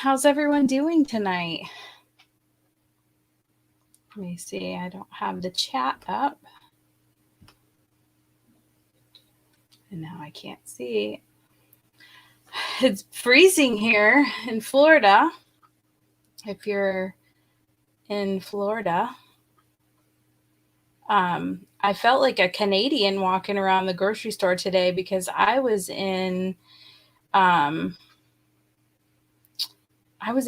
How's everyone doing tonight? Let me see. I don't have the chat up. And now I can't see. It's freezing here in Florida. If you're in Florida, I felt like a Canadian walking around the grocery store today because I was in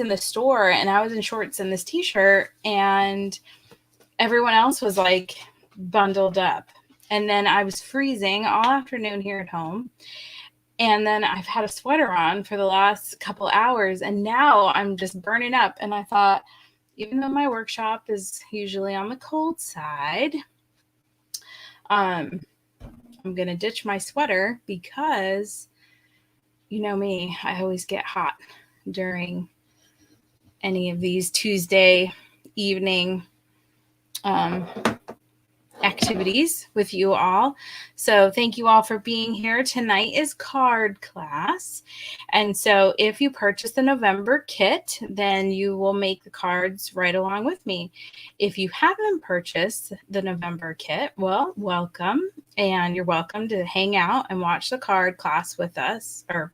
the store and I was in shorts and this t-shirt and everyone else was like bundled up. And then I was freezing all afternoon here at home. And then I've had a sweater on for the last couple hours and now I'm just burning up. And I thought, even though my workshop is usually on the cold side, I'm going to ditch my sweater because you know me, I always get hot during any of these Tuesday evening activities with you all. So thank you all for being here. Tonight is card class. And so if you purchase the November kit, then you will make the cards right along with me. If you haven't purchased the November kit, well, welcome. And you're welcome to hang out and watch the card class with us, or,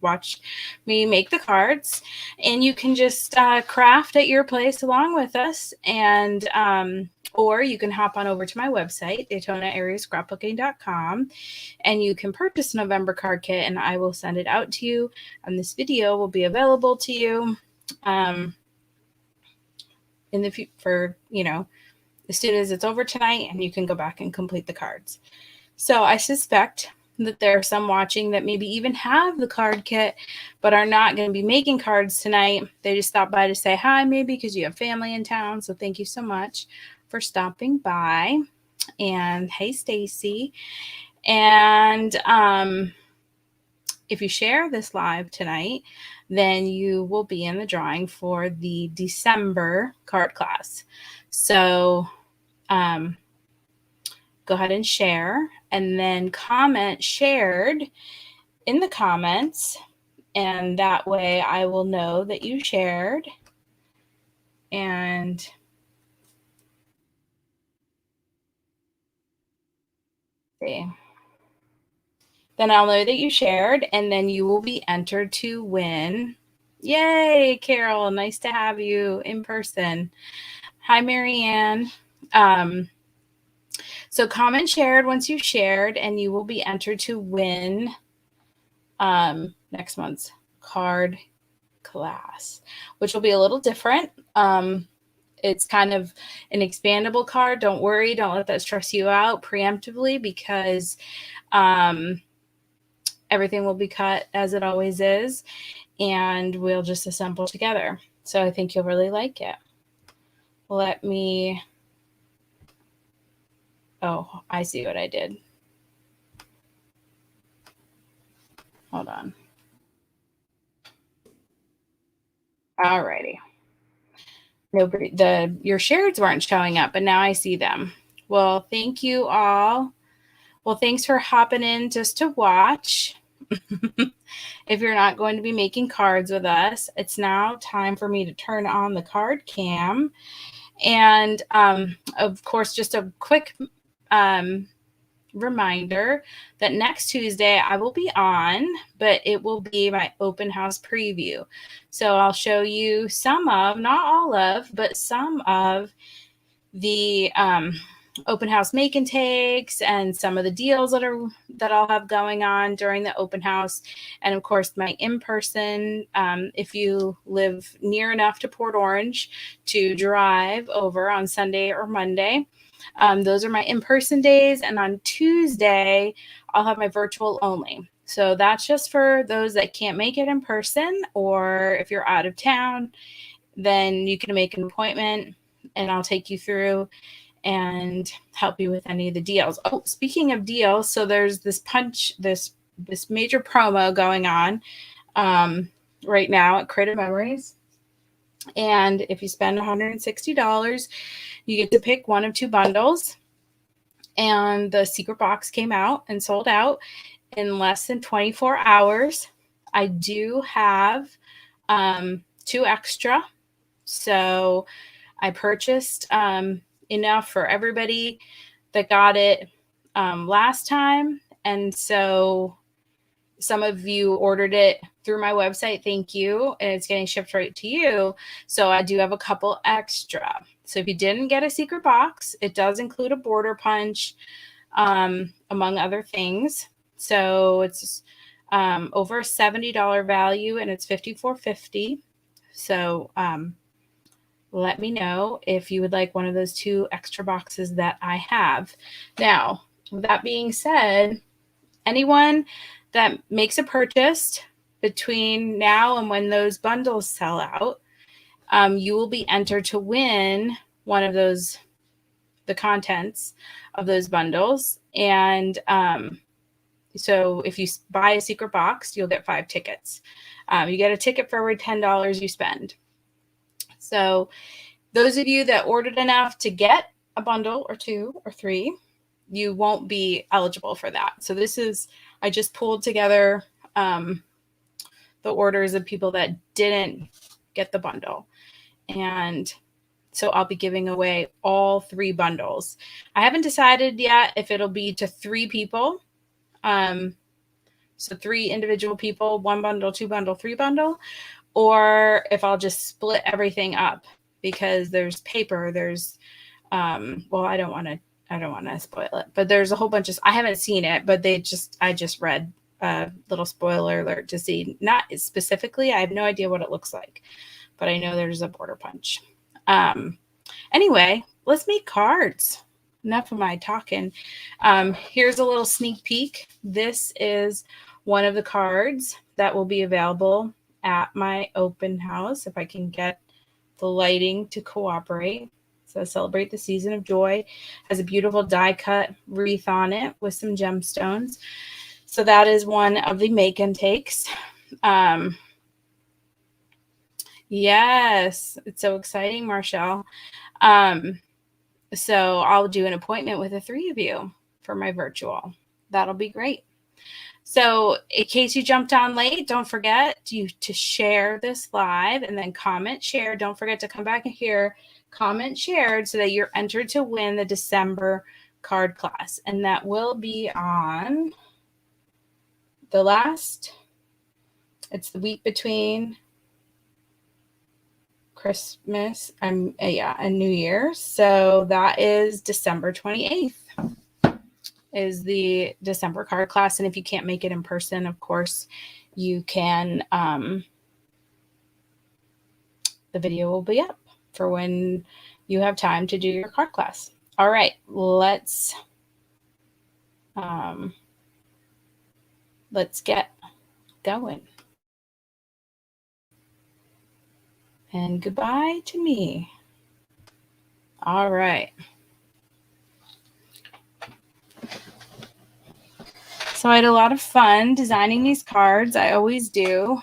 watch me make the cards. And you can just craft at your place along with us. And, or you can hop on over to my website, DaytonaAreaScrapbooking.com, and you can purchase a November card kit, and I will send it out to you. And this video will be available to you in the for as soon as it's over tonight, and you can go back and complete the cards. So I suspect that there are some watching that maybe even have the card kit but are not going to be making cards tonight. They just stopped by to say hi, maybe because you have family in town. So thank you so much for stopping by. And hey, Stacy. And if you share this live tonight, then you will be in the drawing for the December card class. So go ahead and share, and then comment shared in the comments, and that way I will know that you shared. And see. Then I'll know that you shared, and then you will be entered to win. Yay, Carol, nice to have you in person. Hi, Marianne. So comment shared once you shared, and you will be entered to win next month's card class, which will be a little different. It's kind of an expandable card. Don't worry. Don't let that stress you out preemptively, because everything will be cut as it always is, and we'll just assemble together. So I think you'll really like it. Let me... Oh, I see what I did. Hold on. Alrighty. Your shareds weren't showing up, but now I see them. Well, thank you all. Well, thanks for hopping in just to watch. If you're not going to be making cards with us, it's now time for me to turn on the card cam. And of course, just a quick reminder that next Tuesday I will be on, but it will be my open house preview. So I'll show you some of, not all of, but some of the open house make and takes, and some of the deals that I'll have going on during the open house. And of course, my in-person, if you live near enough to Port Orange to drive over on Sunday or Monday, those are my in-person days. And on Tuesday, I'll have my virtual only. So that's just for those that can't make it in person, or if you're out of town, then you can make an appointment and I'll take you through and help you with any of the deals. Oh, speaking of deals, so there's this major promo going on right now at Creative Memories. And if you spend $160, you get to pick one of two bundles. And the secret box came out and sold out in less than 24 hours. I do have 2 extra. So I purchased enough for everybody that got it last time. And so some of you ordered it through my website. Thank you. And it's getting shipped right to you. So I do have a couple extra. So if you didn't get a secret box, it does include a border punch, among other things. So it's over a $70 value, and it's $54.50. So let me know if you would like one of those 2 extra boxes that I have. Now, with that being said, anyone that makes a purchase between now and when those bundles sell out, you will be entered to win one of those, the contents of those bundles. And so if you buy a secret box, you'll get 5 tickets. You get a ticket for every $10 you spend. So those of you that ordered enough to get a bundle or 2 or 3, you won't be eligible for that. So this is, I just pulled together the orders of people that didn't get the bundle. And so I'll be giving away all 3 bundles. I haven't decided yet if it'll be to 3 people. So 3 individual people, 1 bundle, 2 bundle, 3 bundle, or if I'll just split everything up, because there's paper, there's, well, I don't want to spoil it, but there's a whole bunch of, I haven't seen it, but I just read a little spoiler alert to see, not specifically, I have no idea what it looks like, but I know there's a border punch. Anyway, let's make cards. Enough of my talking. Here's a little sneak peek. This is one of the cards that will be available at my open house, if I can get the lighting to cooperate. So Celebrate the Season of Joy. Has a beautiful die cut wreath on it with some gemstones. So that is one of the make and takes. Yes, it's so exciting, Marshall. So I'll do an appointment with the 3 of you for my virtual. That'll be great. So in case you jumped on late, don't forget to share this live, and then comment, share. Don't forget to come back and hear comment, shared, so that you're entered to win the December card class. And that will be on it's the week between Christmas and New Year. So that is December 28th is the December card class. And if you can't make it in person, of course, you can, the video will be up for when you have time to do your card class. All right, let's get going. And goodbye to me. All right. So I had a lot of fun designing these cards. I always do.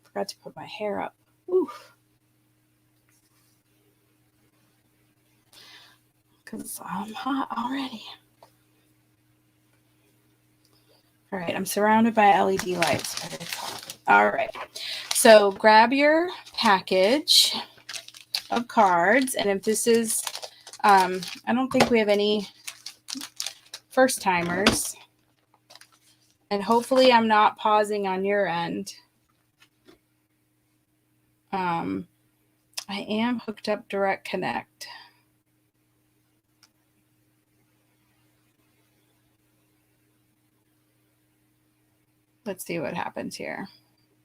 Forgot to put my hair up. Oof. Because I'm hot already. All right, I'm surrounded by LED lights, but it's hot. All right. So grab your package of cards. And if this is, I don't think we have any first timers. And hopefully I'm not pausing on your end. I am hooked up Direct Connect. Let's see what happens here.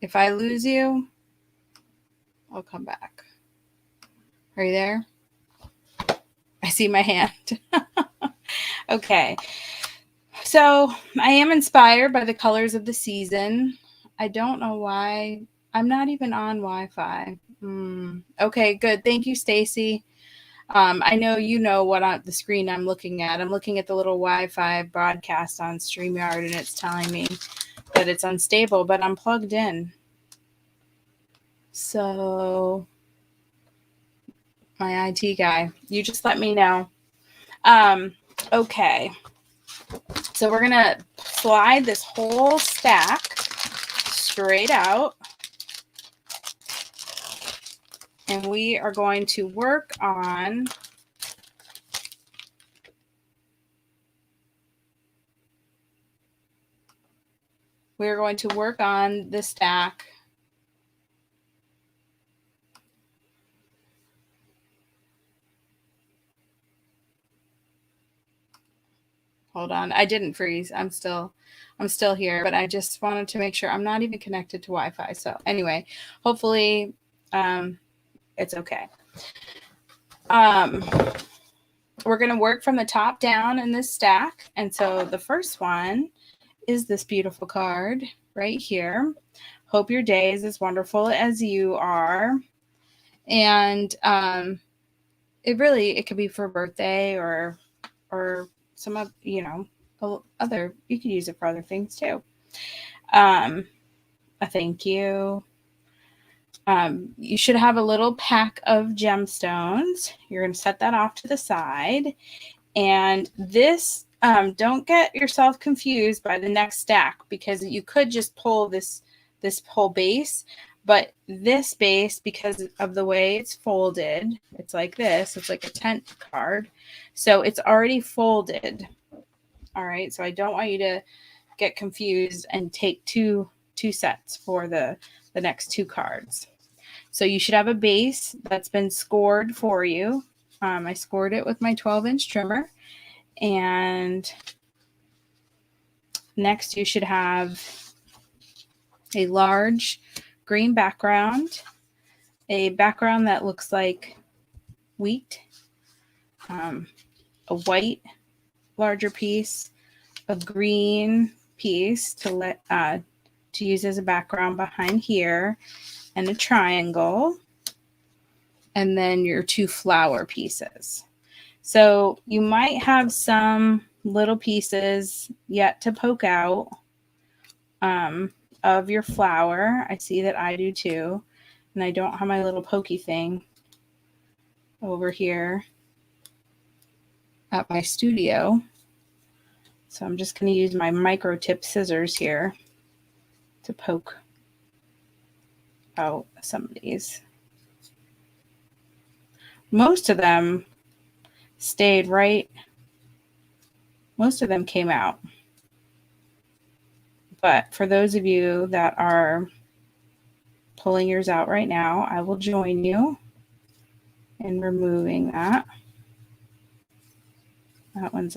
If I lose you, I'll come back. Are you there? I see my hand. Okay. So I am inspired by the colors of the season. I don't know why. I'm not even on Wi-Fi. Okay, good. Thank you, Stacy. I know you know what the screen I'm looking at. I'm looking at the little Wi-Fi broadcast on StreamYard, and it's telling me that it's unstable, but I'm plugged in. So my IT guy, you just let me know. Okay. So we're going to slide this whole stack straight out. and we are going to work on the stack. Hold on, I didn't freeze. I'm still here, but I just wanted to make sure I'm not even connected to Wi-Fi. So anyway, hopefully it's okay. We're going to work from the top down in this stack. And so the first one is this beautiful card right here. Hope your day is as wonderful as you are. And it could be for birthday or some of, other, you could use it for other things too. A thank you. You should have a little pack of gemstones. You're going to set that off to the side. And this, don't get yourself confused by the next stack, because you could just pull this whole base. But this base, because of the way it's folded, it's like this. It's like a tent card. So it's already folded. All right. So I don't want you to get confused and take two sets for the next two cards. So you should have a base that's been scored for you. I scored it with my 12-inch trimmer. And next you should have a large green background, a background that looks like wheat, a white larger piece, a green piece to use as a background behind here, and a triangle, and then your two flower pieces. So you might have some little pieces yet to poke out of your flower. I see that I do too. And I don't have my little pokey thing over here at my studio. So I'm just going to use my micro tip scissors here to poke out some of these. Most of them stayed right. Most of them came out. But for those of you that are pulling yours out right now, I will join you in removing that. That one's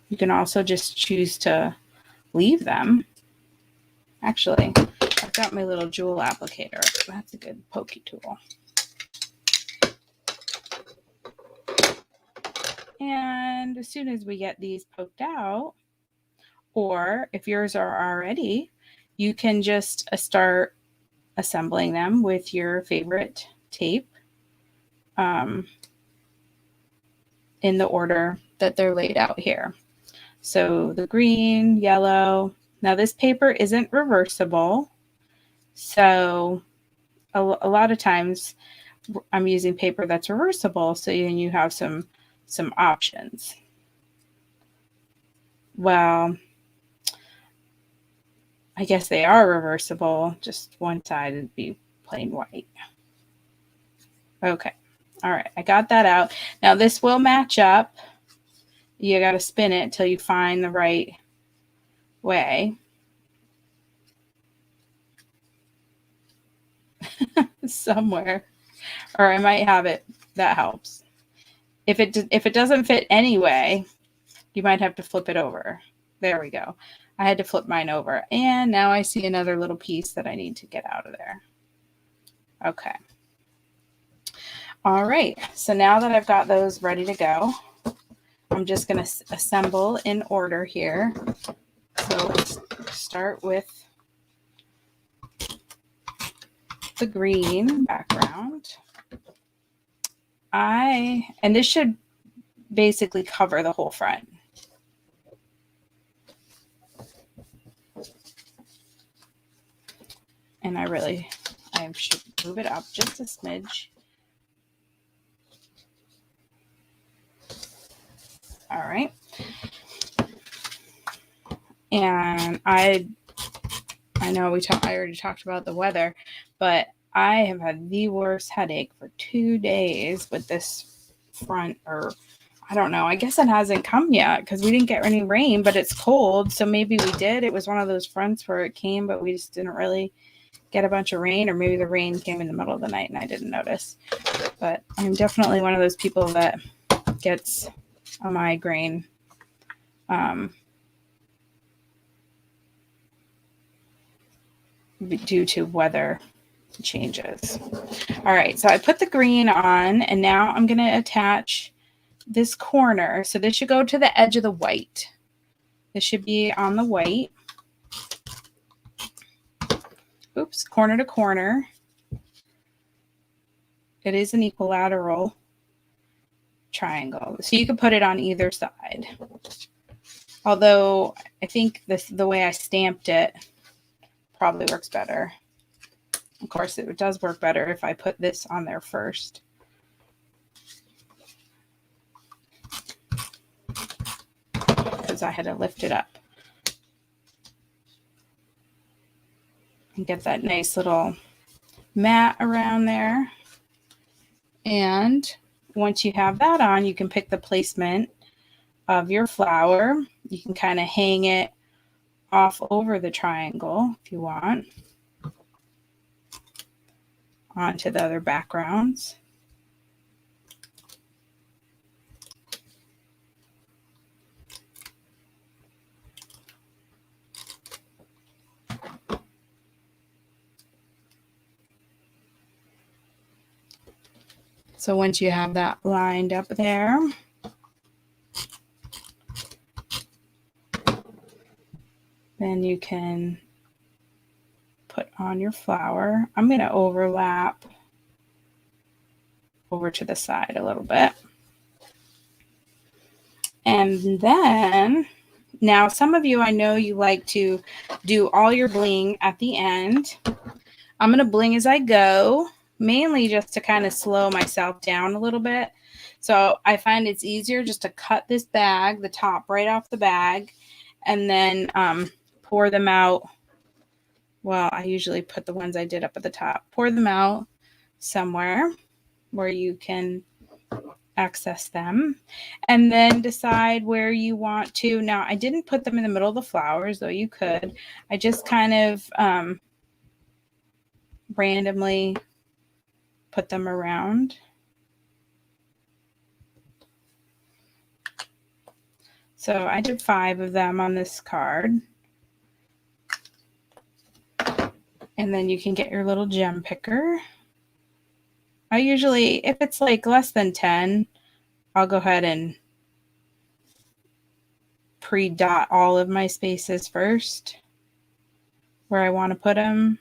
you can also just choose to leave them. Actually, I've got my little jewel applicator. That's a good pokey tool. And as soon as we get these poked out, or if yours are already, you can just start assembling them with your favorite tape in the order that they're laid out here. So the green, yellow. Now this paper isn't reversible. So a lot of times I'm using paper that's reversible, so you have some options. Well, I guess they are reversible. Just one side would be plain white. Okay. All right. I got that out. Now this will match up. You got to spin it till you find the right way. Somewhere. Or I might have it. That helps. If it doesn't fit anyway, you might have to flip it over. There we go. I had to flip mine over. And now I see another little piece that I need to get out of there. Okay. All right. So now that I've got those ready to go, I'm just going to assemble in order here. So let's start with the green background. And this should basically cover the whole front. And I should move it up just a smidge. All right. And I I know I already talked about the weather, but I have had the worst headache for 2 days with this front, or I don't know. I guess it hasn't come yet because we didn't get any rain, but it's cold. So maybe we did. It was one of those fronts where it came, but we just didn't really get a bunch of rain, or maybe the rain came in the middle of the night and I didn't notice. But I'm definitely one of those people that gets a migraine. Due to weather changes. All right, so I put the green on, and now I'm going to attach this corner. So this should go to the edge of the white. This should be on the white. Oops, corner to corner. It is an equilateral triangle, so you can put it on either side. Although I think the way I stamped it probably works better. Of course, it does work better if I put this on there first. Because I had to lift it up and get that nice little mat around there. And once you have that on, you can pick the placement of your flower. You can kind of hang it off over the triangle if you want, onto the other backgrounds. So once you have that lined up there, then you can put on your flower. I'm going to overlap over to the side a little bit. And then, now some of you, I know you like to do all your bling at the end. I'm going to bling as I go, mainly just to kind of slow myself down a little bit. So I find it's easier just to cut this bag, the top right off the bag, and then pour them out. Well, I usually put the ones I did up at the top, pour them out somewhere where you can access them, and then decide where you want to. Now, I didn't put them in the middle of the flowers, though you could. I just kind of randomly put them around. So I did 5 of them on this card. And then you can get your little gem picker. I usually, if it's like less than 10, I'll go ahead and pre-dot all of my spaces first where I want to put them,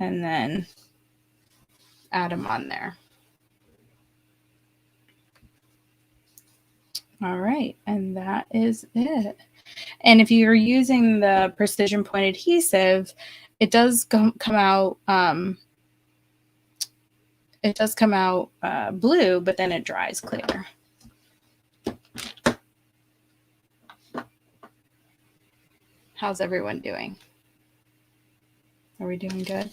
and then add them on there. All right, and that is it. And if you're using the Precision Point adhesive, it does come out blue, but then it dries clear. How's everyone doing? Are we doing good?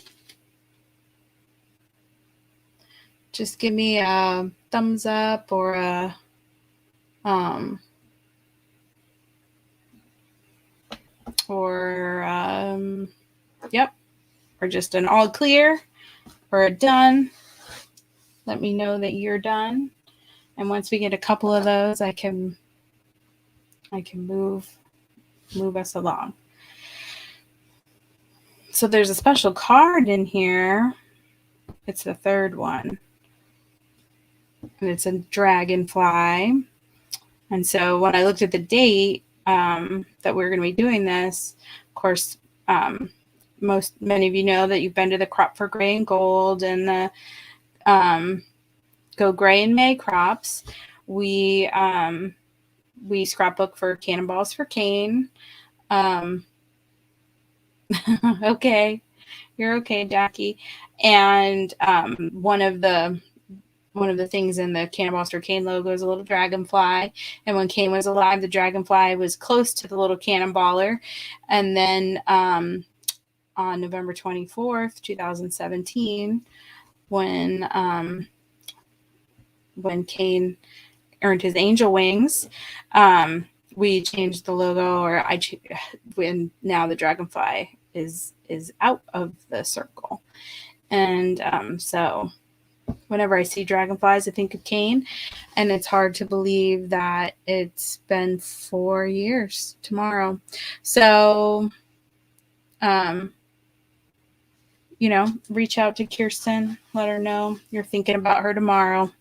Just give me a thumbs up or a yep, or just an all clear or a done. Let me know that you're done. And once we get a couple of those, I can move us along. So there's a special card in here. It's the 3rd one. And it's a dragonfly. And so when I looked at the date that we're going to be doing this, of course, many of you know that you've been to the Crop for Gray and Gold and the Go Gray in May crops. We scrapbook for Cannonballs for Cane. Okay, you're okay, Jackie. And one of the things in the Cannonballs for Cane logo is a little dragonfly. And when Cane was alive, the dragonfly was close to the little cannonballer. And then on November 24th, 2017, when Kane earned his angel wings, we changed the logo, or when now the dragonfly is out of the circle. And so whenever I see dragonflies, I think of Kane, and it's hard to believe that it's been 4 years tomorrow. So, reach out to Kirsten, let her know you're thinking about her tomorrow.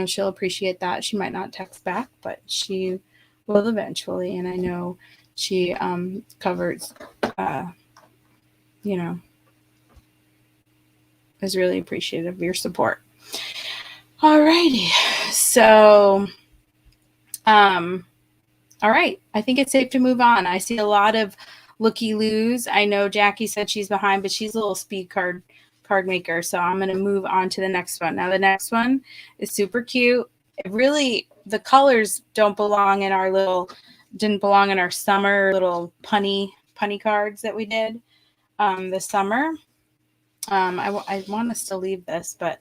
She'll appreciate that. She might not text back, but she will eventually. And I know she covers, is really appreciative of your support. Alrighty. So, all right. I think it's safe to move on. I see a lot of looky-loos. I know Jackie said she's behind, but she's a little speed card maker. So I'm going to move on to the next one. Now, the next one is super cute. The colors didn't belong in our summer little punny cards that we did this summer. I want us to leave this, but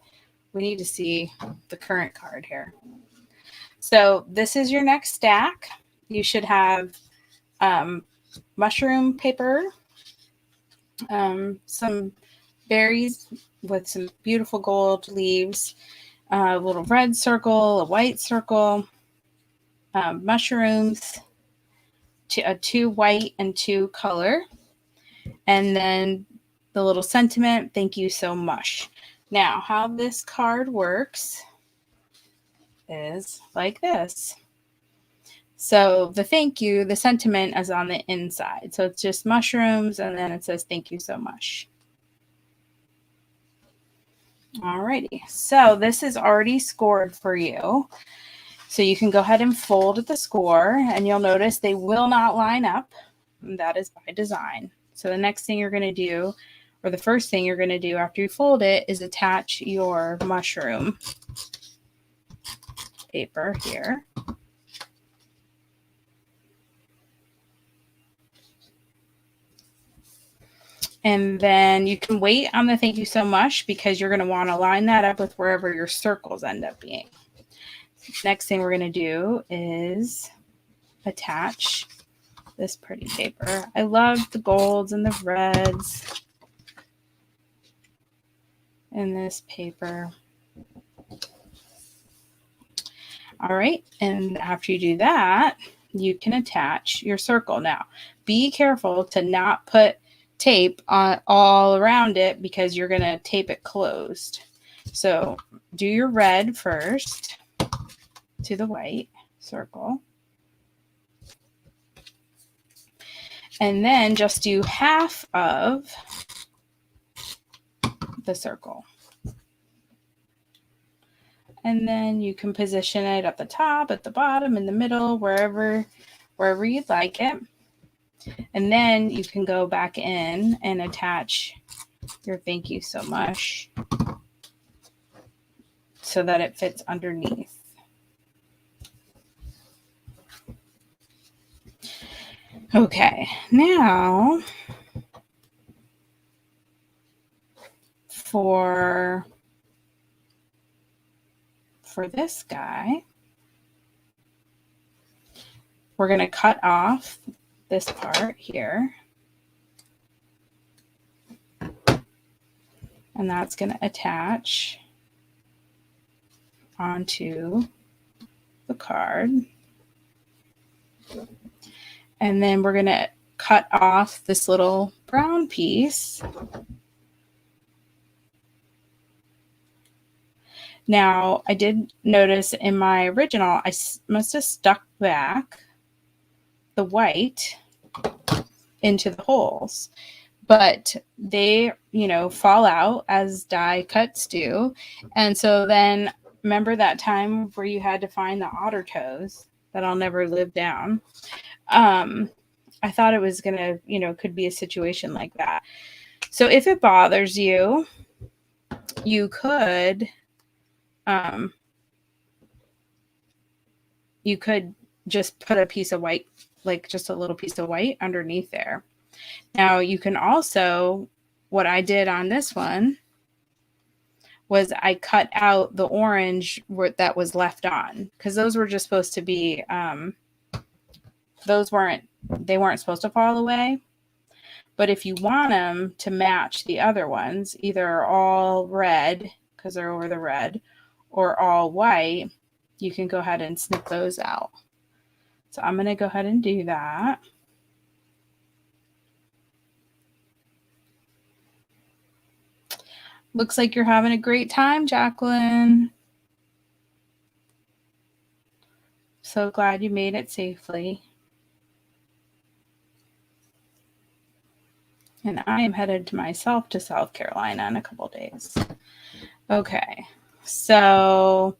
we need to see the current card here. So this is your next stack. You should have mushroom paper, some berries with some beautiful gold leaves, a little red circle, a white circle, mushrooms, 2 white and 2 color, and then the little sentiment, thank you so much. Now, how this card works is like this. So the thank you, the sentiment is on the inside. So it's just mushrooms, and then it says thank you so much. Alrighty, so this is already scored for you. So you can go ahead and fold the score, and you'll notice they will not line up. And that is by design. So the next thing you're going to do, or the first thing you're going to do after you fold it, is attach your mushroom paper here. And then you can wait on the thank you so much, because you're going to want to line that up with wherever your circles end up being. Next thing we're going to do is attach this pretty paper. I love the golds and the reds in this paper. All right, and after you do that, you can attach your circle. Now, be careful to not put tape on all around it, because you're going to tape it closed. So do your red first to the white circle, and then just do half of the circle. And then you can position it at the top, at the bottom, in the middle, wherever you'd like it. And then you can go back in and attach your thank you so much so that it fits underneath. Okay, now for this guy, we're going to cut off this part here, and that's going to attach onto the card. And then we're going to cut off this little brown piece. Now, I did notice in my original, I must have stuck back the white into the holes, but they, fall out as die cuts do. And so then, remember that time where you had to find the otter toes that I'll never live down? I thought it was going to, could be a situation like that. So if it bothers you, you could just put a piece of white, like just a little piece of white underneath there. Now you can also, what I did on this one was I cut out the orange that was left on, because those were just supposed to be, they weren't supposed to fall away. But if you want them to match the other ones, either all red, because they're over the red, or all white, you can go ahead and snip those out. So I'm going to go ahead and do that. Looks like you're having a great time, Jacqueline. So glad you made it safely. And I am headed to myself to South Carolina in a couple days. Okay, so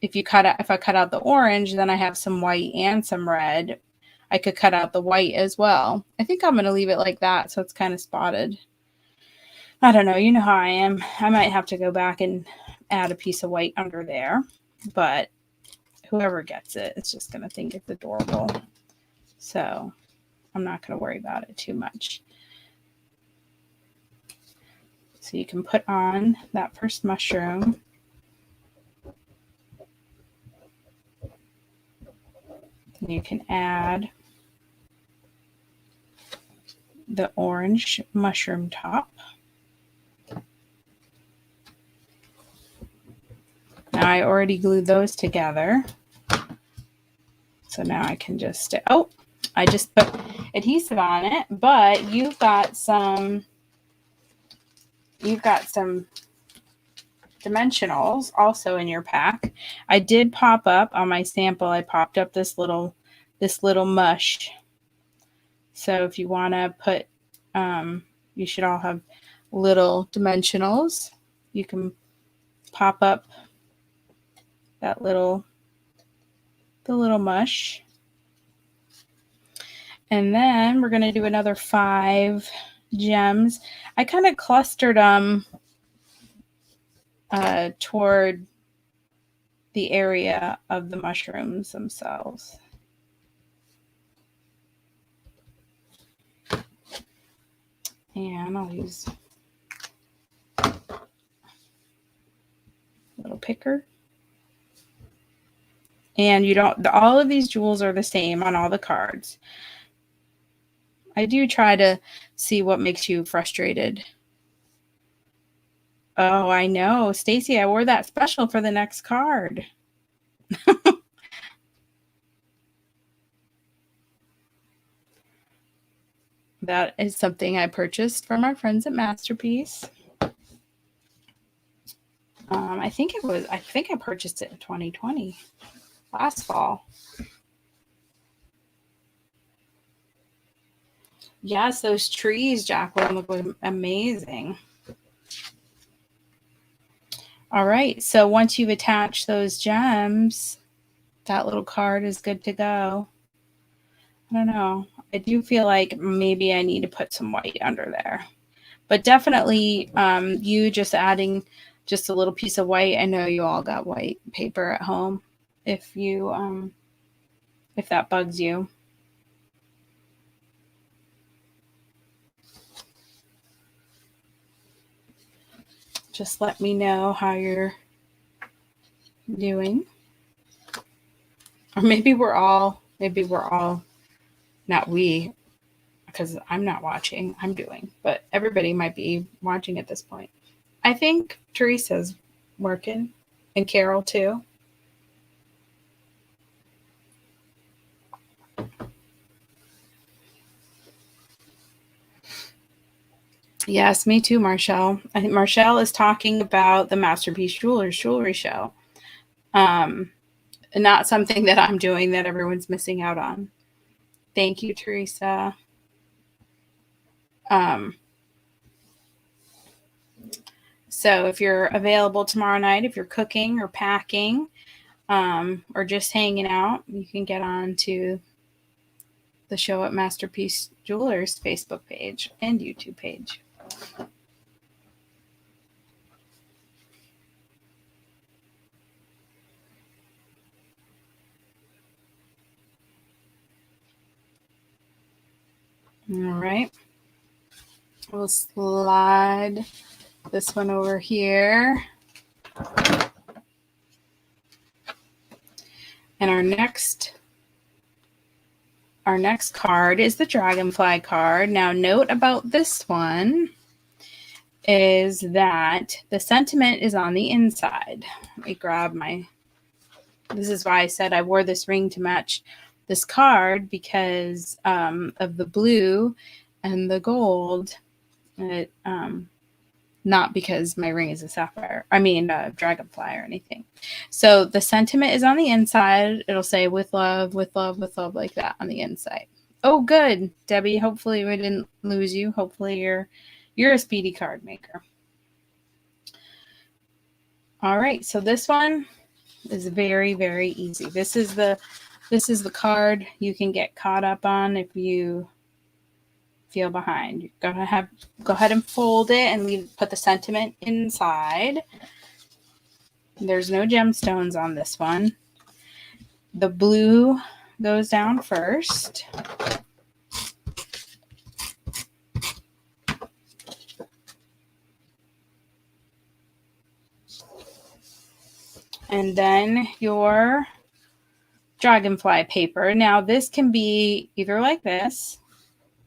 if I cut out the orange, then I have some white and some red. I could cut out the white as well. I think I'm going to leave it like that so it's kind of spotted. I don't know. You know how I am. I might have to go back and add a piece of white under there, but whoever gets it, it's just going to think it's adorable. So I'm not going to worry about it too much. So you can put on that first mushroom. And you can add the orange mushroom top. Now I already glued those together. So now I can just, I just put adhesive on it, but you've got some dimensionals also in your pack. I did pop up on my sample. I popped up this little mush. So if you want to put, you should all have little dimensionals. You can pop up that the little mush. And then we're going to do another 5 gems. I kind of clustered them toward the area of the mushrooms themselves. And I'll use a little picker. And all of these jewels are the same on all the cards. I do try to see what makes you frustrated. Oh, I know. Stacy, I wore that special for the next card. That is something I purchased from our friends at Masterpiece. I think I purchased it in 2020, last fall. Yes, those trees, Jacqueline, look amazing. All right, so once you've attached those gems, that little card is good to go. I don't know. I do feel like maybe I need to put some white under there. But definitely you just adding just a little piece of white. I know you all got white paper at home. If you if that bugs you. Just let me know how you're doing. Or maybe we're all, not we, because I'm not watching, I'm doing, but everybody might be watching at this point. I think Teresa's working, and Carol too. Yes, me too, Marshall. I think Marshall is talking about the Masterpiece Jewelers Jewelry Show. Not something that I'm doing that everyone's missing out on. Thank you, Teresa. So if you're available tomorrow night, if you're cooking or packing, or just hanging out, you can get on to the Show at Masterpiece Jewelers Facebook page and YouTube page. All right. We'll slide this one over here. And our next card is the Dragonfly card. Now, note about this one is that the sentiment is on the inside. Let me grab this is why I said I wore this ring to match this card, because of the blue and the gold. It, not because my ring is a sapphire. I mean, dragonfly or anything. So the sentiment is on the inside. It'll say with love, with love, with love, like that on the inside. Oh, good, Debbie. Hopefully we didn't lose you. Hopefully you're a speedy card maker. All right. So this one is very, very easy. This is the card you can get caught up on if you feel behind. You're gonna go ahead and fold it and put the sentiment inside. There's no gemstones on this one. The blue goes down first. And then your dragonfly paper. Now this can be either like this,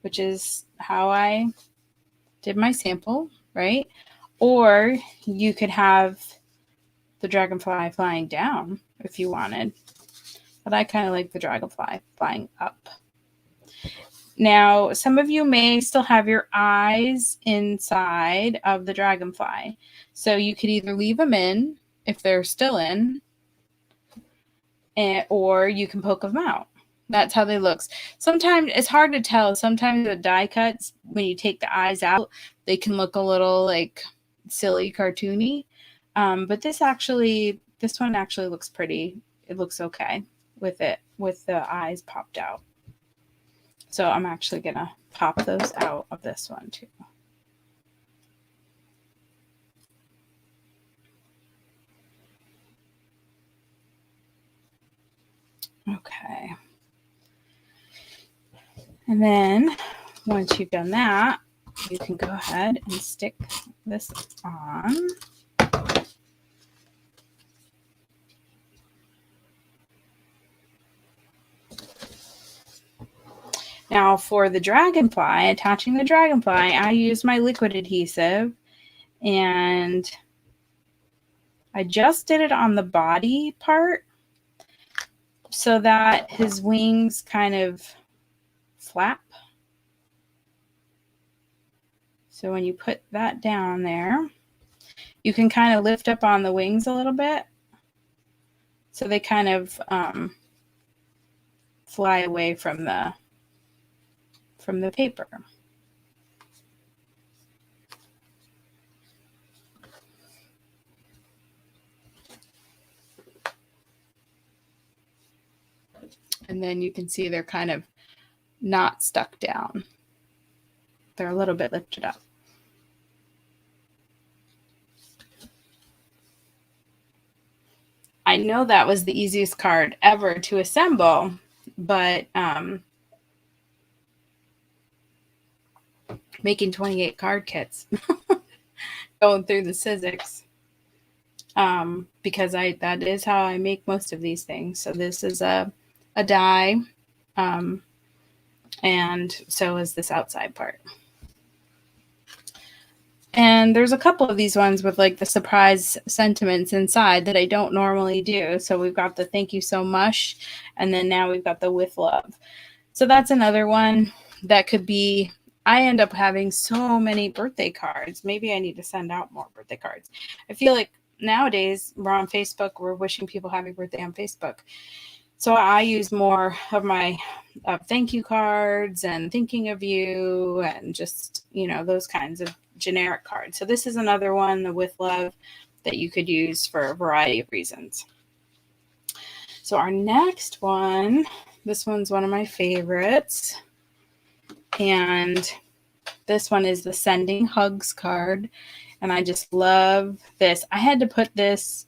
which is how I did my sample, right? Or you could have the dragonfly flying down if you wanted. But I kind of like the dragonfly flying up. Now, some of you may still have your eyes inside of the dragonfly. So you could either leave them in if they're still in, or you can poke them out. That's how they look. Sometimes it's hard to tell. Sometimes the die cuts, when you take the eyes out, they can look a little like silly, cartoony. But this one actually looks pretty. It looks okay with the eyes popped out. So I'm actually going to pop those out of this one too. Okay. And then once you've done that, you can go ahead and stick this on. Now for the dragonfly, attaching the dragonfly, I use my liquid adhesive, and I just did it on the body part so that his wings kind of flap. So when you put that down there, you can kind of lift up on the wings a little bit so they kind of fly away from the paper. And then you can see they're kind of not stuck down. They're a little bit lifted up. I know that was the easiest card ever to assemble, but making 28 card kits, going through the Sizzix, because that is how I make most of these things. So this is a die, and so is this outside part. And there's a couple of these ones with like the surprise sentiments inside that I don't normally do. So we've got the thank you so much, and then now we've got the with love. So that's another one that could be, I end up having so many birthday cards. Maybe I need to send out more birthday cards. I feel like nowadays we're on Facebook, we're wishing people happy birthday on Facebook. So I use more of my thank you cards and thinking of you and just, those kinds of generic cards. So this is another one, the with love, that you could use for a variety of reasons. So our next one, this one's one of my favorites. And this one is the Sending Hugs card. And I just love this. I had to put this,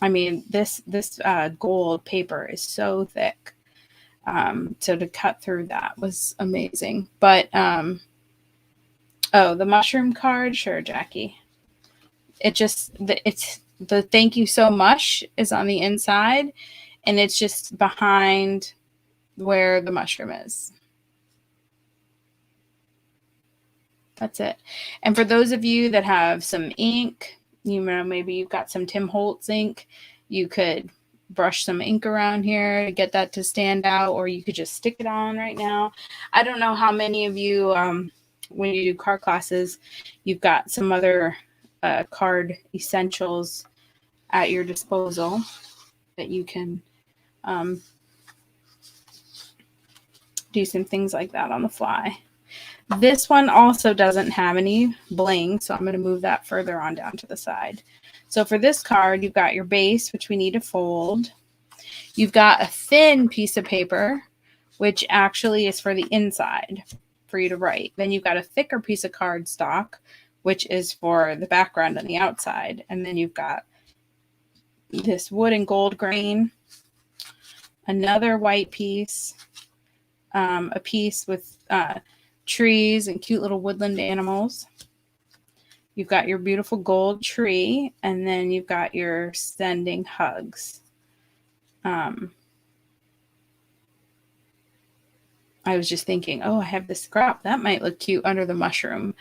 this gold paper is so thick. So to cut through that was amazing. But the mushroom card, sure, Jackie. It's the thank you so much is on the inside, and it's just behind where the mushroom is. That's it. And for those of you that have some ink, maybe you've got some Tim Holtz ink, you could brush some ink around here to get that to stand out, or you could just stick it on right now. I don't know how many of you, when you do card classes, you've got some other card essentials at your disposal that you can do some things like that on the fly. This one also doesn't have any bling, so I'm going to move that further on down to the side. So for this card, you've got your base, which we need to fold. You've got a thin piece of paper, which actually is for the inside for you to write. Then you've got a thicker piece of cardstock, which is for the background on the outside. And then you've got this wood and gold grain, another white piece, a piece with trees and cute little woodland animals. You've got your beautiful gold tree, and then you've got your sending hugs. I was just thinking, oh, I have this scrap. That might look cute under the mushroom.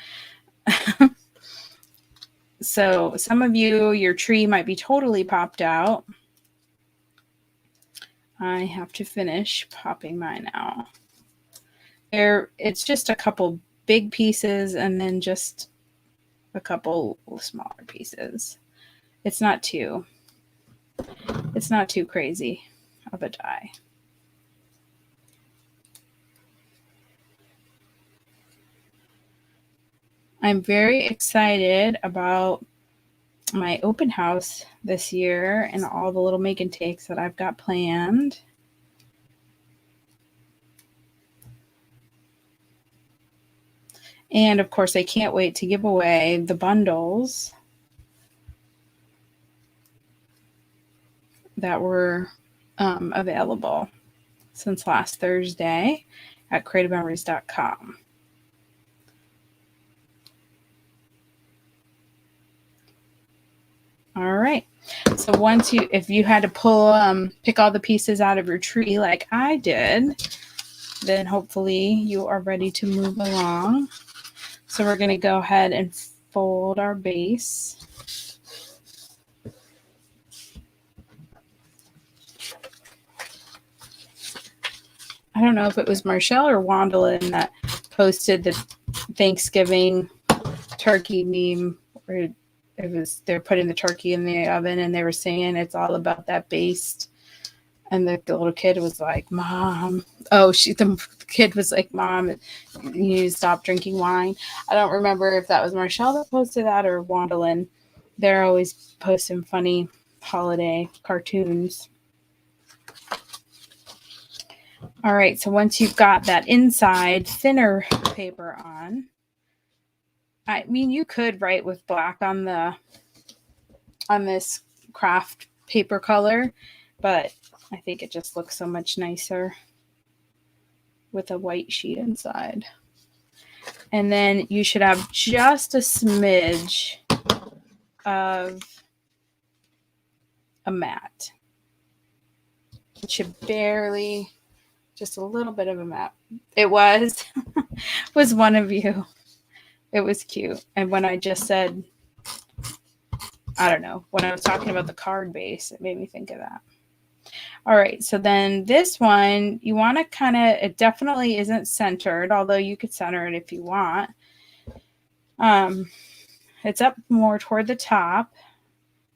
So some of you, your tree might be totally popped out. I have to finish popping mine out. It's just a couple big pieces and then just a couple smaller pieces. It's not too crazy of a die. I'm very excited about my open house this year and all the little make and takes that I've got planned. And of course, I can't wait to give away the bundles that were available since last Thursday at creativememories.com. All right. So if you had to pick all the pieces out of your tree like I did, then hopefully you are ready to move along. So we're going to go ahead and fold our base. I don't know if it was Marshall or Wandalin that posted the Thanksgiving turkey meme where they're putting the turkey in the oven and they were saying it's all about that base. And the little kid was like, Mom. The kid was like, Mom, you need to stop drinking wine. I don't remember if that was Marshall that posted that or Wandalin. They're always posting funny holiday cartoons. All right, so once you've got that inside thinner paper on, I mean, you could write with black on this craft paper color, but I think it just looks so much nicer with a white sheet inside. And then you should have just a smidge of a mat. It should barely, just a little bit of a mat. It was one of you. It was cute. And when I just said, I don't know, when I was talking about the card base, it made me think of that. All right, so then this one, you want to it definitely isn't centered, although you could center it if you want. It's up more toward the top,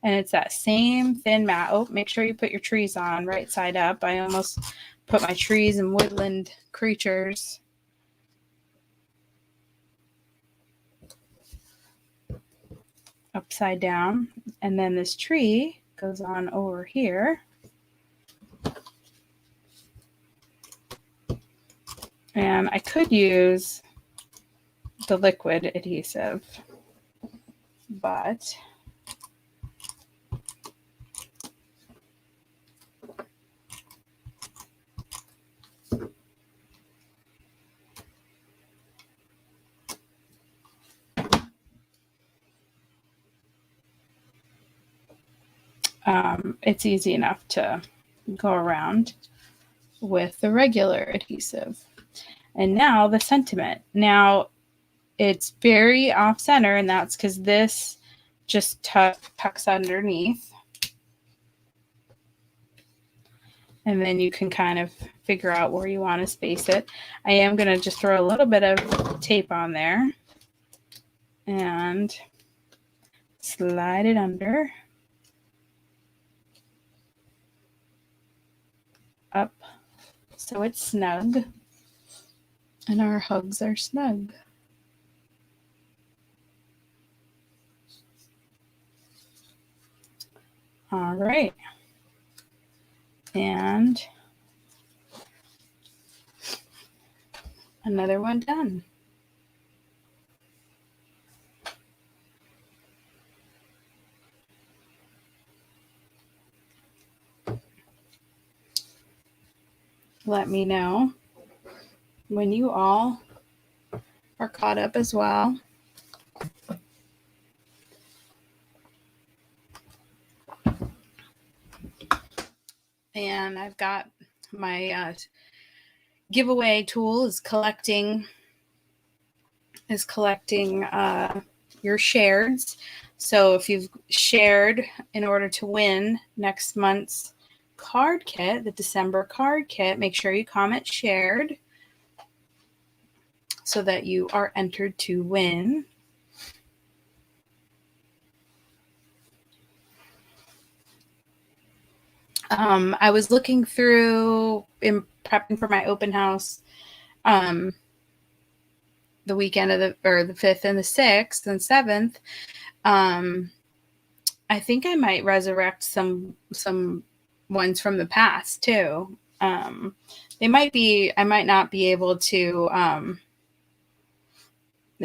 and it's that same thin mat. Oh, make sure you put your trees on right side up. I almost put my trees and woodland creatures upside down, and then this tree goes on over here. And I could use the liquid adhesive, but it's easy enough to go around with the regular adhesive. And now the sentiment. Now it's very off center, and that's because this just tucks underneath. And then you can kind of figure out where you want to space it. I am going to just throw a little bit of tape on there and slide it under, up, so it's snug, and our hugs are snug. All right. And another one done. Let me know when you all are caught up as well. And I've got my giveaway tool is collecting your shareds. So if you've shared in order to win next month's card kit, the December card kit, make sure you comment shared so that you are entered to win. I was looking through in prepping for my open house the weekend of the 5th and the 6th and 7th. I think I might resurrect some ones from the past too. I might not be able to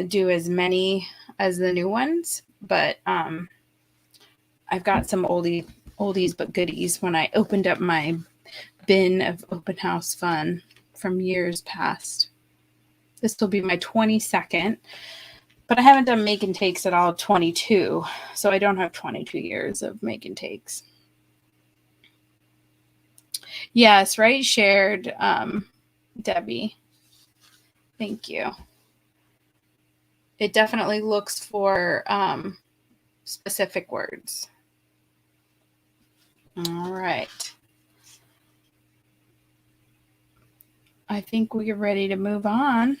do as many as the new ones, but I've got some oldies but goodies when I opened up my bin of open house fun from years past. This will be my 22nd, but I haven't done make and takes at all 22, so I don't have 22 years of make and takes. Yes, right, shared, Debbie. Thank you. It definitely looks for specific words. All right. I think we are ready to move on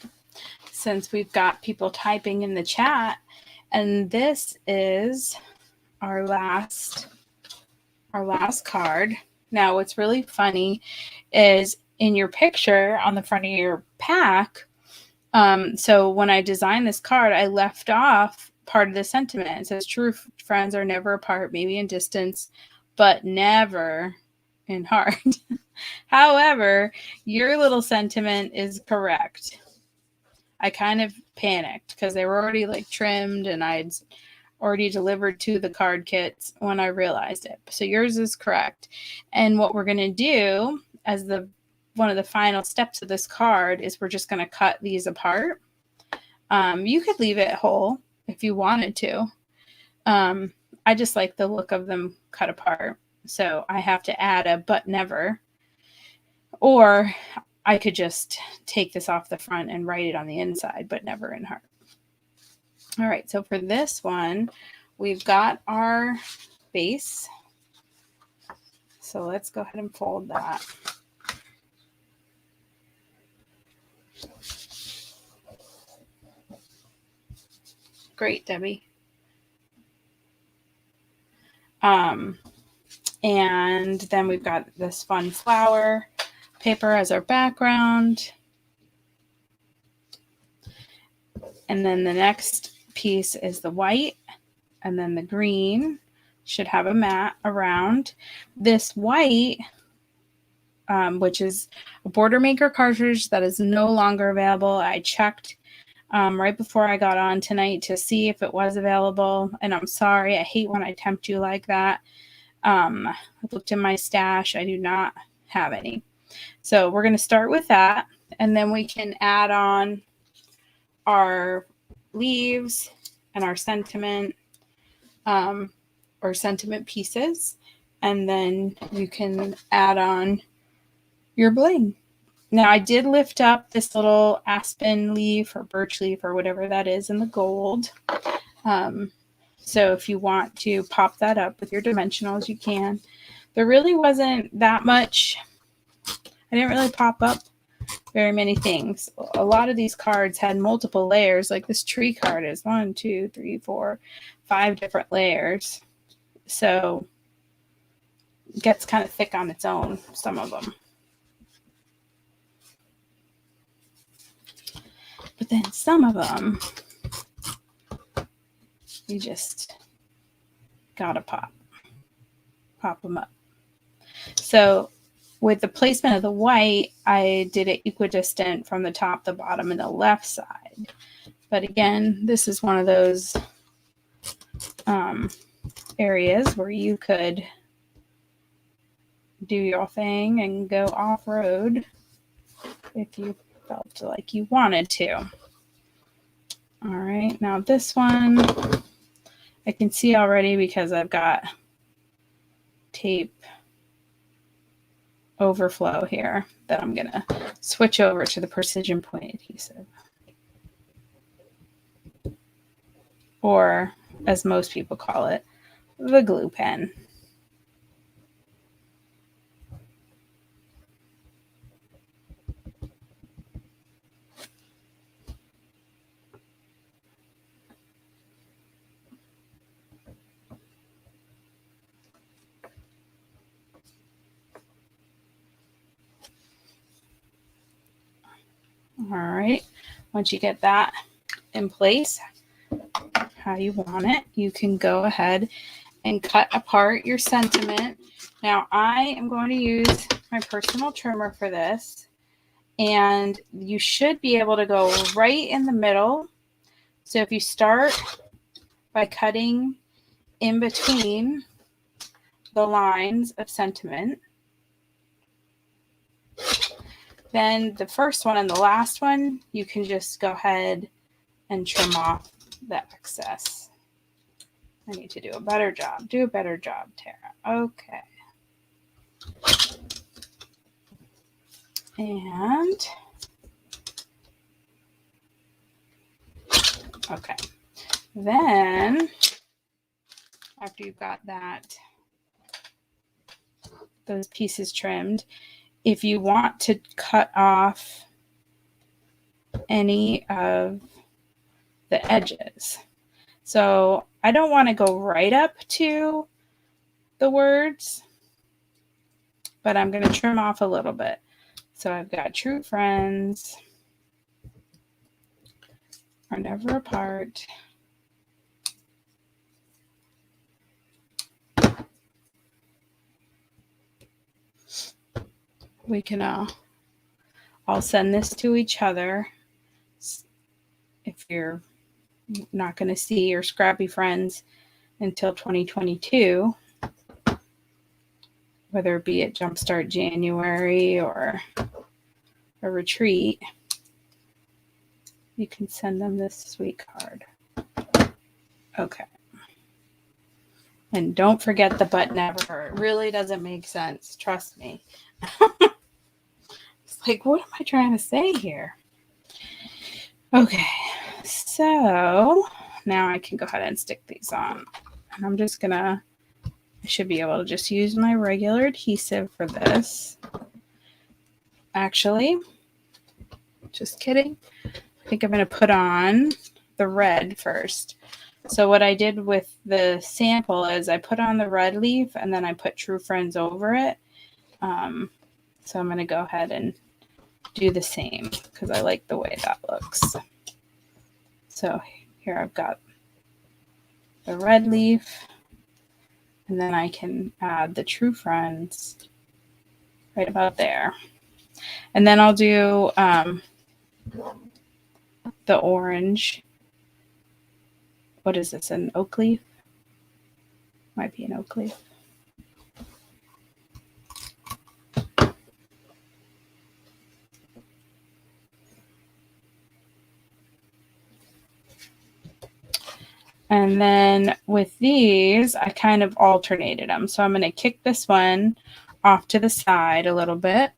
since we've got people typing in the chat. And this is our last card. Now, what's really funny is in your picture on the front of your pack. So when I designed this card, I left off part of the sentiment. It says, true friends are never apart, maybe in distance, but never in heart. However, your little sentiment is correct. I kind of panicked because they were already like trimmed and I'd already delivered to the card kits when I realized it. So yours is correct. And what we're going to do as one of the final steps of this card is we're just going to cut these apart. You could leave it whole if you wanted to. I just like the look of them cut apart. So I have to add a but never. Or I could just take this off the front and write it on the inside, but never in heart. All right, so for this one, we've got our base. So let's go ahead and fold that. Great, Debbie. And then we've got this fun flower paper as our background. And then the next piece is the white, and then the green should have a mat around. This white, which is a Border Maker cartridge that is no longer available. I checked right before I got on tonight to see if it was available, and I'm sorry. I hate when I tempt you like that. I looked in my stash. I do not have any. So we're going to start with that, and then we can add on our leaves and our sentiment or sentiment pieces. and then you can add on your bling. Now I did lift up this little aspen leaf or birch leaf or whatever that is in the gold. So if you want to pop that up with your dimensionals, you can. There really wasn't that much. I didn't really pop up very many things. A lot of these cards had multiple layers, like this tree card is 1, 2, 3, 4, 5 different layers. So it gets kind of thick on its own, some of them. But then some of them, you just gotta pop them up. So with the placement of the white, I did it equidistant from the top, the bottom, and the left side. But again, this is one of those areas where you could do your thing and go off-road if you felt like you wanted to. All right, now this one I can see already because I've got tape overflow here that I'm gonna switch over to the precision point adhesive, or as most people call it, the glue pen. All right, once you get that in place how you want it, you can go ahead and cut apart your sentiment. Now I am going to use my personal trimmer for this, and you should be able to go right in the middle. So if you start by cutting in between the lines of sentiment, then the first one and the last one, you can just go ahead and trim off the excess. I need to do a better job. Do a better job, Tara. Okay. And okay. Then after you've got those pieces trimmed, if you want to cut off any of the edges. So I don't want to go right up to the words, but I'm going to trim off a little bit. So I've got true friends are never apart. We can all send this to each other. If you're not going to see your scrappy friends until 2022, whether it be at Jumpstart January or a retreat, you can send them this sweet card. Okay. And don't forget the but never. It really doesn't make sense. Trust me. It's like, what am I trying to say here? Okay. So now I can go ahead and stick these on. And I'm just going to, I should be able to just use my regular adhesive for this. Actually, just kidding. I think I'm going to put on the red first. So what I did with the sample is I put on the red leaf and then I put True Friends over it. So I'm going to go ahead and do the same because I like the way that looks. So here I've got the red leaf, and then I can add the True Friends right about there. And then I'll do the orange. What is this, an oak leaf? Might be an oak leaf. And then with these, I kind of alternated them. So I'm going to kick this one off to the side a little bit.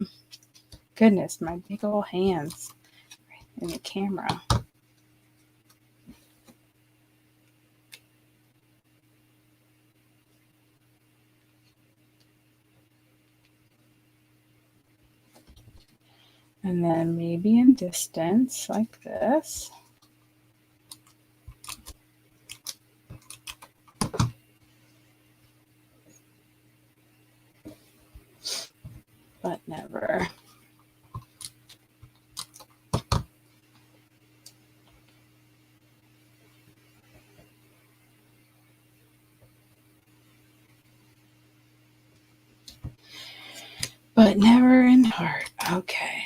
Goodness, my big old hands in the camera. And then maybe in distance like this. But never. But never in heart. Okay.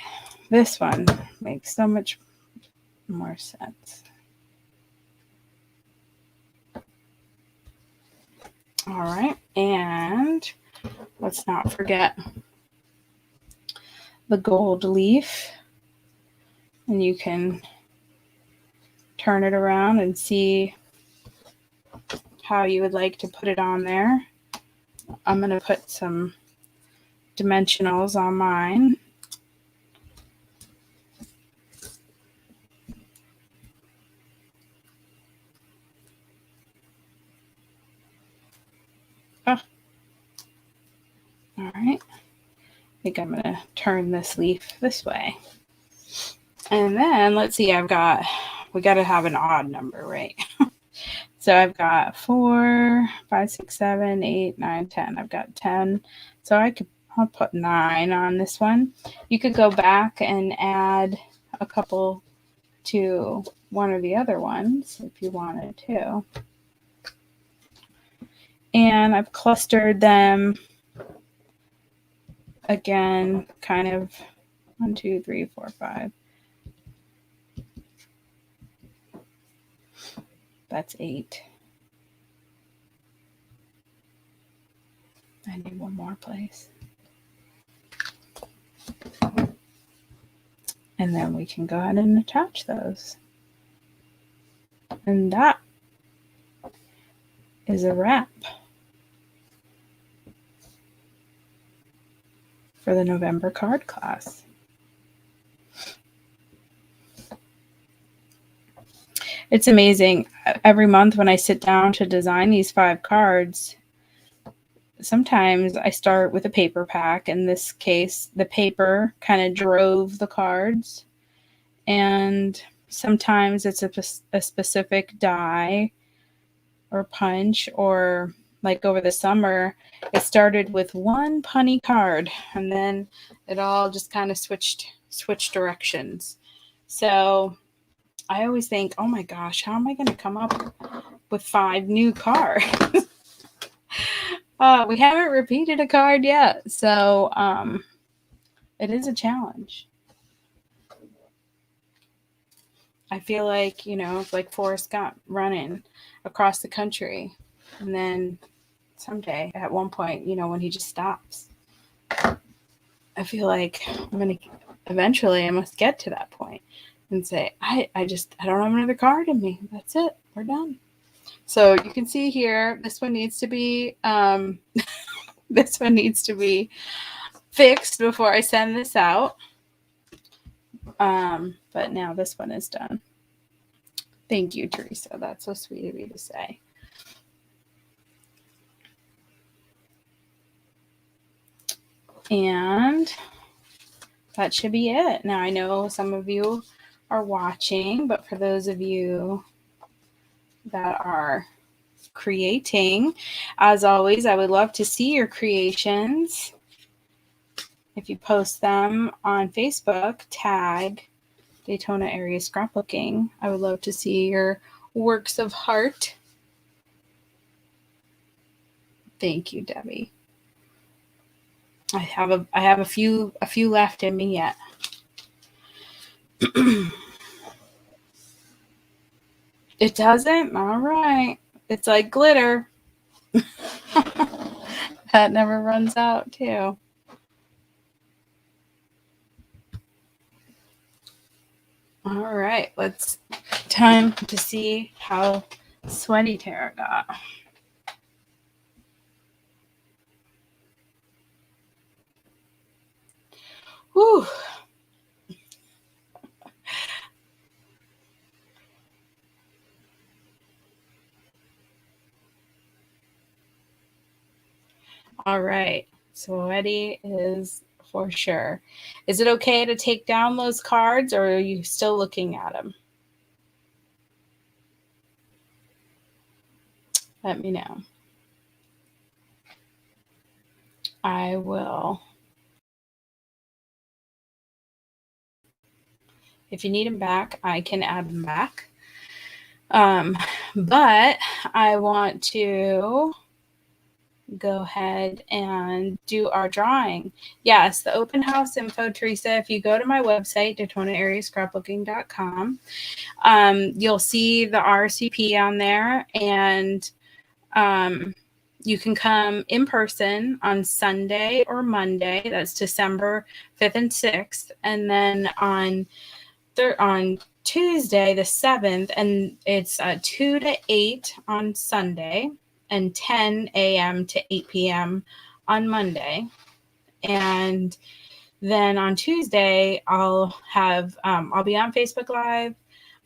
This one makes so much more sense. All right. And let's not forget the gold leaf. And you can turn it around and see how you would like to put it on there. I'm going to put some dimensionals on mine. Oh. All right. I think I'm going to turn this leaf this way. And then let's see, we got to have an odd number, right? So I've got 4, 5, 6, 7, 8, 9, 10. I've got 10. So I'll put 9 on this one. You could go back and add a couple to one or the other ones if you wanted to. And I've clustered them again, kind of 1, 2, 3, 4, 5. That's 8. I need one more place. And then we can go ahead and attach those. And that is a wrap for the November card class. It's amazing. Every month when I sit down to design these 5 cards, sometimes I start with a paper pack. In this case, the paper kind of drove the cards. And sometimes it's a specific die or punch, or like over the summer, it started with one punny card and then it all just kind of switched directions. So I always think, oh my gosh, how am I going to come up with 5 new cards? We haven't repeated a card yet, so it is a challenge. I feel like, like Forrest Gump running across the country, and then someday at one point, when he just stops, I feel like eventually I must get to that point and say, I don't have another card in me. That's it. We're done. So you can see here, this one needs to be, this one needs to be fixed before I send this out. But now this one is done. Thank you, Teresa. That's so sweet of you to say. And that should be it. Now I know some of you are watching, but for those of you that are creating, as always, I would love to see your creations. If you post them on Facebook, tag Daytona Area Scrapbooking. I would love to see your works of art. Thank you, Debbie. I have a few left in me yet. It doesn't? All right. It's like glitter. That never runs out, too. All right. Time to see how Sweaty Tarot. Whew. All right. Sweaty is for sure. Is it okay to take down those cards, or are you still looking at them? Let me know. I will. If you need them back, I can add them back. But I want to go ahead and do our drawing. Yes, the open house info, Teresa. If you go to my website, DaytonaAreaScrapbooking.com, you'll see the RSVP on there, and you can come in person on Sunday or Monday. That's December 5th and 6th. And then on Tuesday, the 7th, and it's 2 to 8 on Sunday and 10 a.m. to 8 p.m. on Monday. And then on Tuesday, I'll be on Facebook Live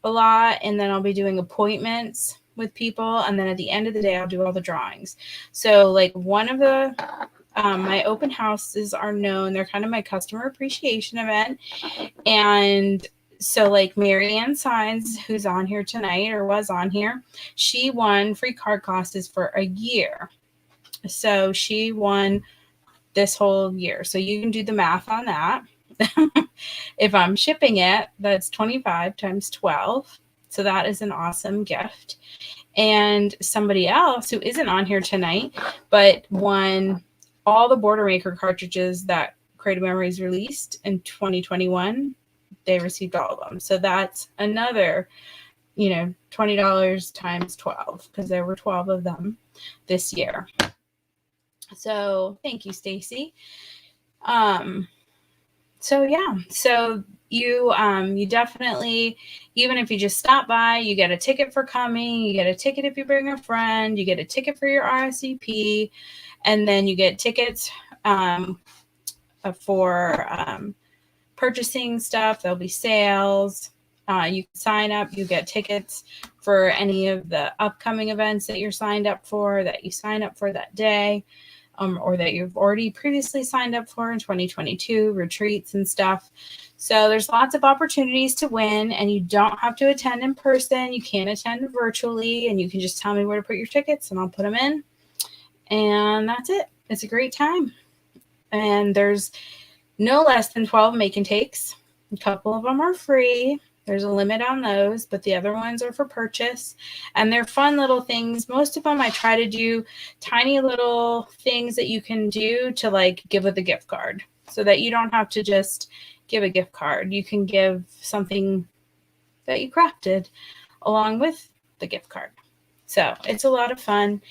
a lot, and then I'll be doing appointments with people, and then at the end of the day, I'll do all the drawings. So like one of the my open houses are known, they're kind of my customer appreciation event. And so like Marianne Signs, who's on here tonight or was on here, she won free card classes for a year. So she won this whole year. So you can do the math on that. If I'm shipping it, that's 25 times 12. So that is an awesome gift. And somebody else who isn't on here tonight, but won all the Border Maker cartridges that Creative Memories released in 2021, they received all of them. So that's another, $20 times 12, because there were 12 of them this year. So thank you, Stacy. So yeah, so you definitely, even if you just stop by, you get a ticket for coming, you get a ticket if you bring a friend, you get a ticket for your RSVP, and then you get tickets for purchasing stuff. There'll be sales. You can sign up, you get tickets for any of the upcoming events that you're signed up for, that you sign up for that day. Or that you've already previously signed up for in 2022, retreats and stuff. So there's lots of opportunities to win, and you don't have to attend in person. You can attend virtually, and you can just tell me where to put your tickets, and I'll put them in. And that's it. It's a great time. And there's no less than 12 make and takes. A couple of them are free. There's a limit on those, but the other ones are for purchase, and they're fun little things. Most of them I try to do tiny little things that you can do to like give with a gift card, so that you don't have to just give a gift card. You can give something that you crafted along with the gift card. So it's a lot of fun.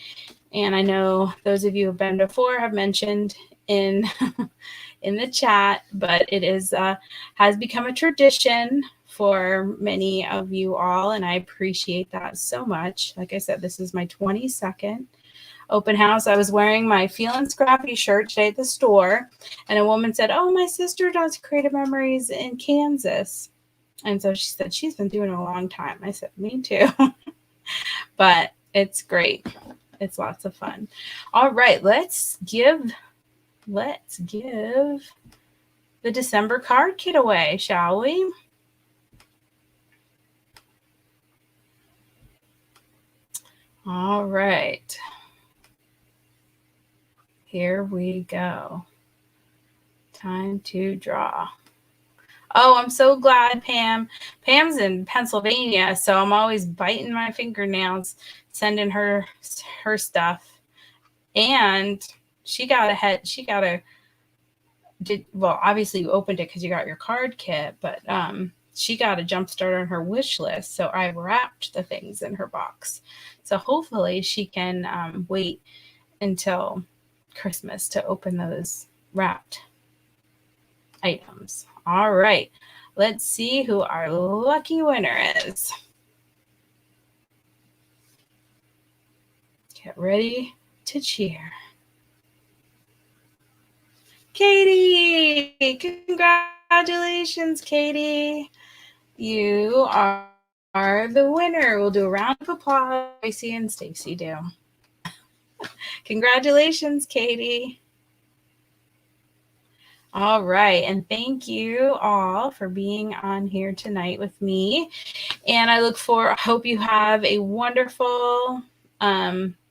And I know those of you who have been before have mentioned in in the chat, but it is has become a tradition for many of you all, and I appreciate that so much. Like I said, this is my 22nd open house. I was wearing my Feelin' Scrappy shirt today at the store, and a woman said, "Oh, my sister does Creative Memories in Kansas." And so she said she's been doing it a long time. I said, me too. But it's great. It's lots of fun. All right, let's give the December card kit away, shall we? All right. Here we go. Time to draw. Oh, I'm so glad, Pam. Pam's in Pennsylvania, so I'm always biting my fingernails, sending her stuff. And she got ahead. Obviously you opened it because you got your card kit, but she got a jump start on her wish list. So I wrapped the things in her box. So hopefully she can wait until Christmas to open those wrapped items. All right, let's see who our lucky winner is. Get ready to cheer. Katie, congratulations, Katie. You are the winner. We'll do a round of applause. Tracy and Stacy do. Congratulations, Katie. All right. And thank you all for being on here tonight with me. And I hope you have a wonderful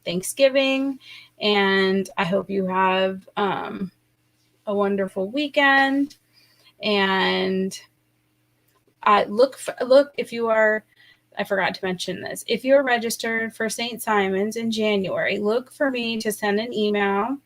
Thanksgiving. And I hope you have a wonderful weekend. And look if you are, I forgot to mention this, if you're registered for St. Simon's in January, look for me to send an email.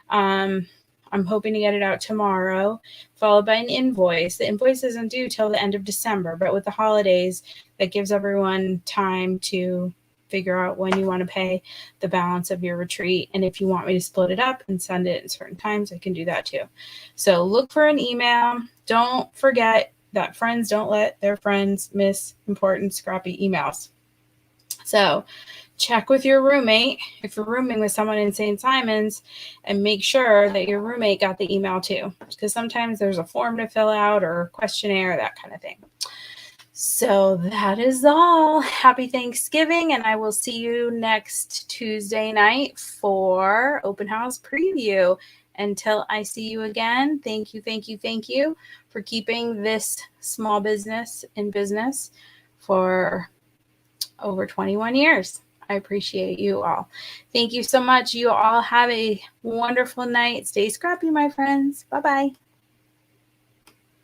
I'm hoping to get it out tomorrow, followed by an invoice. The invoice isn't due till the end of December, but with the holidays, that gives everyone time to figure out when you want to pay the balance of your retreat. And if you want me to split it up and send it at certain times, I can do that too. So look for an email. Don't forget that friends don't let their friends miss important scrappy emails. So check with your roommate if you're rooming with someone in St. Simon's, and make sure that your roommate got the email too, because sometimes there's a form to fill out or a questionnaire, that kind of thing. So that is all. Happy Thanksgiving, and I will see you next Tuesday night for Open House Preview. Until I see you again, thank you for keeping this small business in business for over 21 years. I appreciate you all. Thank you so much. You all have a wonderful night. Stay scrappy, my friends. Bye-bye.